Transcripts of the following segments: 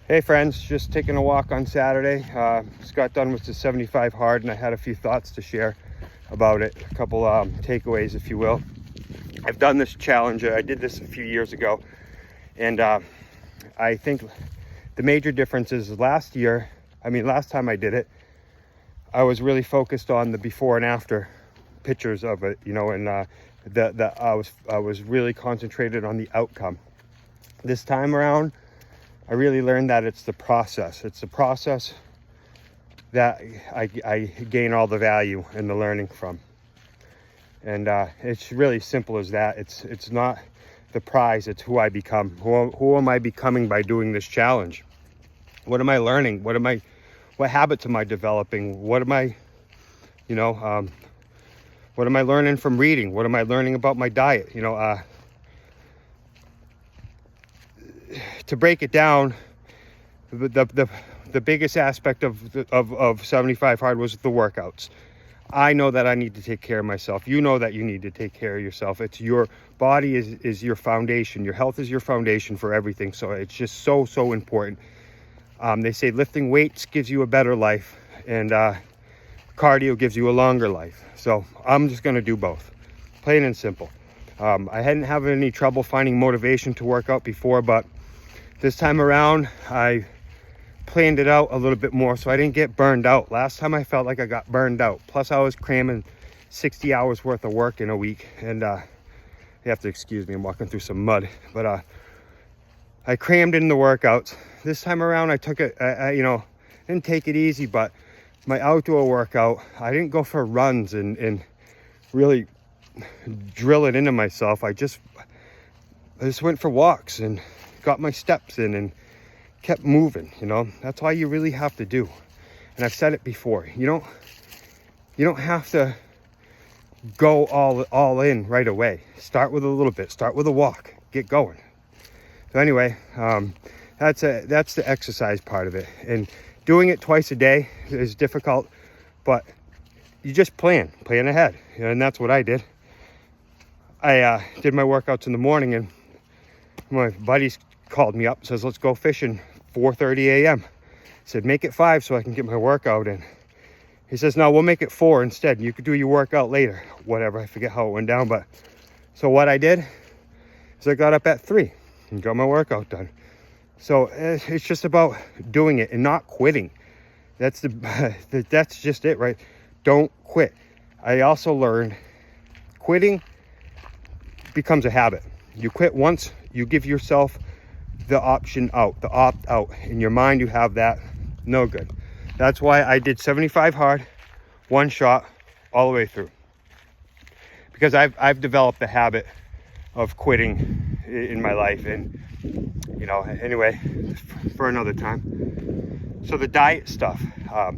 Hey friends, just taking a walk on Saturday. Just got done with the 75 hard and I had a few thoughts to share about it. A couple takeaways, if you will. I've done this challenge. I did this a few years ago. And I think the major difference is last time I did it, I was really focused on the before and after pictures of it, and I was really concentrated on the outcome. This time around, I really learned that it's the process. It's the process that I gain all the value and the learning from. And it's really simple as that. It's not the prize, it's who I become. Who am I becoming by doing this challenge? What am I learning? What habits am I developing? What am I learning from reading? What am I learning about my diet? To break it down, the biggest aspect of 75 hard was the workouts. I know that I need to take care of myself. You know that you need to take care of yourself. It's your body is your foundation. Your health is your foundation for everything. So it's just so important. They say lifting weights gives you a better life, and cardio gives you a longer life. So I'm just going to do both, plain and simple. I hadn't had any trouble finding motivation to work out before, but this time around, I planned it out a little bit more so I didn't get burned out. Last time I felt like I got burned out. Plus I was cramming 60 hours worth of work in a week. And you have to excuse me, I'm walking through some mud. But I crammed in the workouts. This time around I took it, I didn't take it easy, but my outdoor workout, I didn't go for runs and really drill it into myself. I just went for walks and got my steps in and kept moving. That's all you really have to do. And I've said it before, you don't have to go all in right away. Start with a little bit, start with a walk, get going. So anyway, that's the exercise part of it. And doing it twice a day is difficult, but you just plan ahead. And that's what I did. I did my workouts in the morning, and my buddies called me up, says, let's go fishing 4:30 a.m. Said, make it 5 so I can get my workout in. He says, no, we'll make it 4 instead. You could do your workout later. Whatever, I forget how it went down. But so what I did is I got up at 3 and got my workout done. So it's just about doing it and not quitting. That's just it, right? Don't quit. I also learned quitting becomes a habit. You quit once, you give yourself the option out, the opt out. In your mind, you have that. No good. That's why I did 75 hard, one shot, all the way through. Because I've developed the habit of quitting in my life. And, anyway, for another time. So the diet stuff. I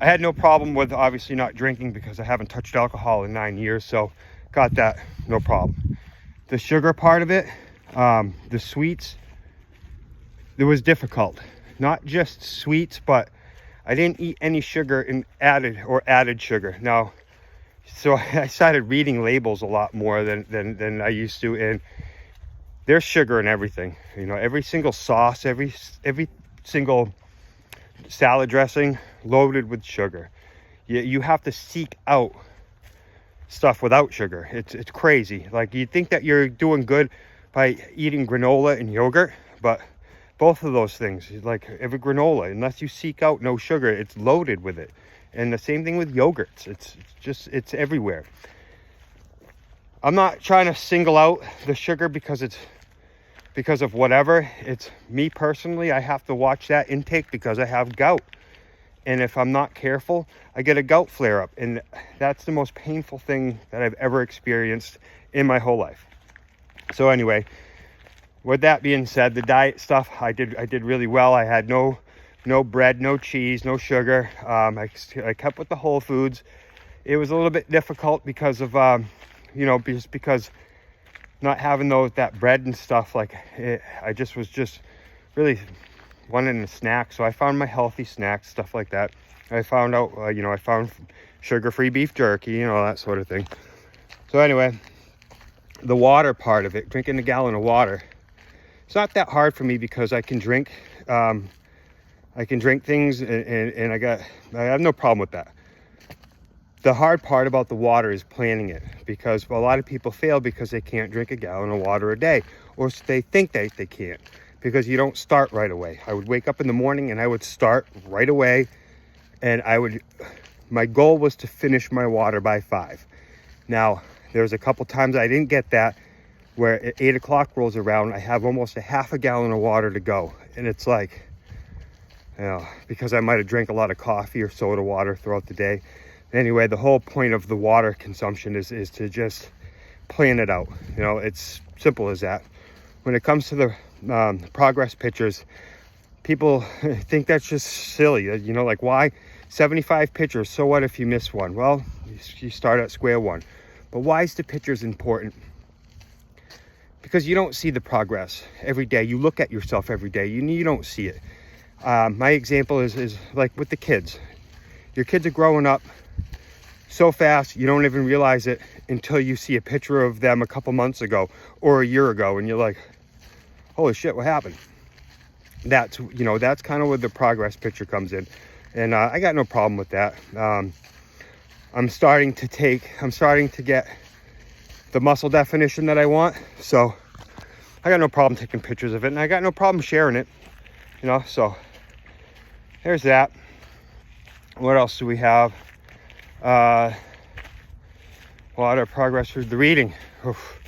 had no problem with obviously not drinking because I haven't touched alcohol in 9 years. So got that, no problem. The sugar part of it, the sweets, it was difficult. Not just sweets, but I didn't eat any sugar and added sugar. Now, so I started reading labels a lot more than I used to, and there's sugar in everything. Every single sauce, every single salad dressing loaded with sugar. You have to seek out stuff without sugar. It's crazy. Like, you think that you're doing good by eating granola and yogurt, but both of those things, like every granola, unless you seek out no sugar, it's loaded with it. And the same thing with yogurts. It's everywhere. I'm not trying to single out the sugar because of whatever. It's me personally, I have to watch that intake because I have gout. And if I'm not careful, I get a gout flare-up. And that's the most painful thing that I've ever experienced in my whole life. So anyway, with that being said, the diet stuff, I did really well. I had no bread, no cheese, no sugar. I kept with the whole foods. It was a little bit difficult because of, because not having that bread and stuff. I was just really wanting a snack, so I found my healthy snacks, stuff like that. I found out, I found sugar-free beef jerky, that sort of thing. So anyway, the water part of it, drinking a gallon of water, It's not that hard for me because I can drink things, and I have no problem with that. The hard part about the water is planning it, because a lot of people fail because they can't drink a gallon of water a day, or they think they can't, because you don't start right away. I would wake up in the morning and I would start right away, and my goal was to finish my water by 5. Now, there's a couple times I didn't get that, where 8 o'clock rolls around, I have almost a half a gallon of water to go. And it's like, because I might have drank a lot of coffee or soda water throughout the day. Anyway, the whole point of the water consumption is to just plan it out. It's simple as that. When it comes to the progress pictures, people think that's just silly. Like, why 75 pictures? So what if you miss one? Well, you start at square one. But why is the pictures important? Because you don't see the progress every day. You look at yourself every day. You don't see it. My example is like with the kids. Your kids are growing up so fast, you don't even realize it until you see a picture of them a couple months ago or a year ago, and you're like, holy shit, what happened? That's kind of where the progress picture comes in. And I got no problem with that. I'm starting to get the muscle definition that I want, so I got no problem taking pictures of it, and I got no problem sharing it, so there's that. What else do we have? Water progress through the reading. Oof.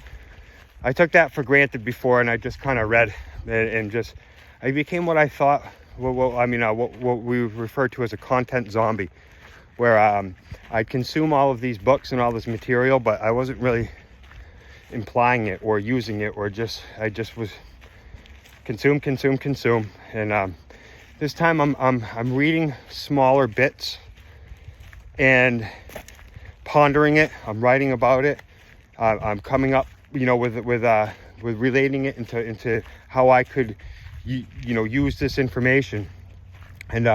I took that for granted before, and I just kind of read and just, I became what I thought, what we refer to as a content zombie, where I'd consume all of these books and all this material, but I wasn't really implying it or using it, or I just was consume. And this time I'm reading smaller bits and pondering it. I'm writing about it. I'm coming up, with relating it into how I could, use this information. And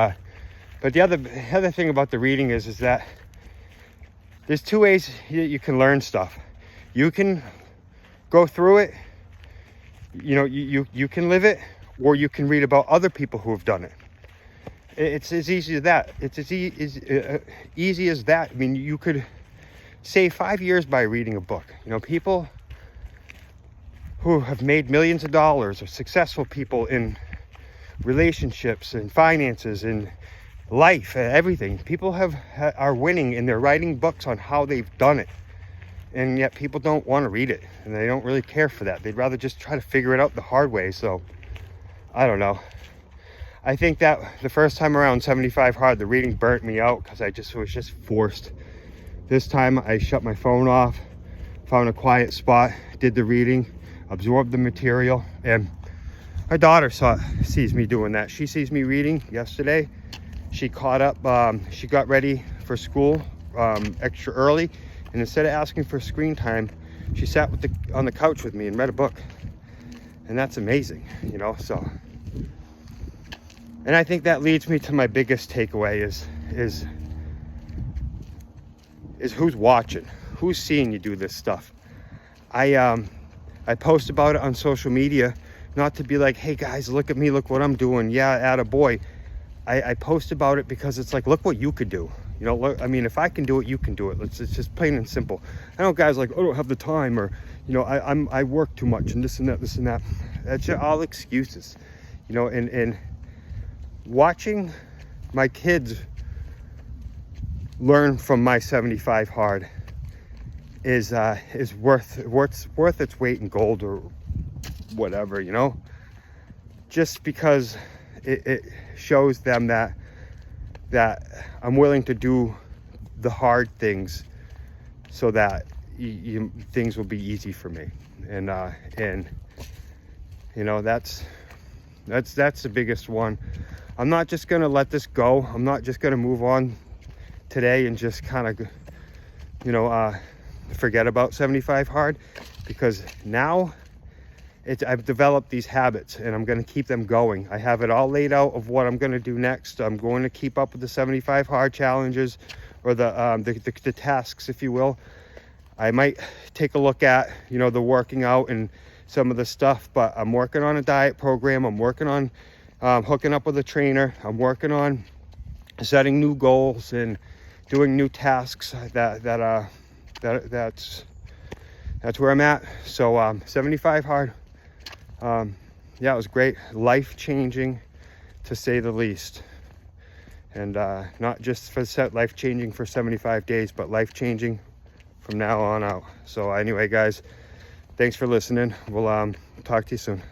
but the other thing about the reading is that there's 2 ways you can learn stuff. You can go through it, you can live it, or you can read about other people who have done it. It's as easy as that. It's as easy as that. I mean, you could save 5 years by reading a book. People who have made millions of dollars, or successful people in relationships and finances and life and everything. People are winning, and they're writing books on how they've done it. And yet people don't want to read it, and they don't really care for that. They'd rather just try to figure it out the hard way. So I don't know. I think that the first time around 75 hard, the reading burnt me out because was just forced. This time I shut my phone off, found a quiet spot, did the reading, absorbed the material, and my daughter sees me doing that. She sees me reading yesterday. She caught up, she got ready for school extra early, and instead of asking for screen time, she sat on the couch with me and read a book. And that's amazing, so. And I think that leads me to my biggest takeaway is who's watching, who's seeing you do this stuff. I post about it on social media, not to be like, hey guys, look at me, look what I'm doing. Yeah, attaboy. I post about it because it's like, look what you could do. Look, if I can do it, you can do it. It's just plain and simple. I know guys like, oh, I don't have the time, or I work too much, and this and that. That's all excuses, and watching my kids learn from my 75 hard is worth its weight in gold, or whatever, just because it shows them that I'm willing to do the hard things so that things will be easy for me. And that's the biggest one. I'm not just gonna let this go. I'm not just gonna move on today and just kind of forget about 75 hard, because now I've developed these habits, and I'm going to keep them going. I have it all laid out of what I'm going to do next. I'm going to keep up with the 75 hard challenges, or the tasks, if you will. I might take a look at the working out and some of the stuff, but I'm working on a diet program. I'm working on hooking up with a trainer. I'm working on setting new goals and doing new tasks. That's where I'm at. So 75 hard. Yeah, it was great, life-changing to say the least. And not just for life-changing for 75 days, but life-changing from now on out. So anyway, guys, thanks for listening. We'll talk to you soon.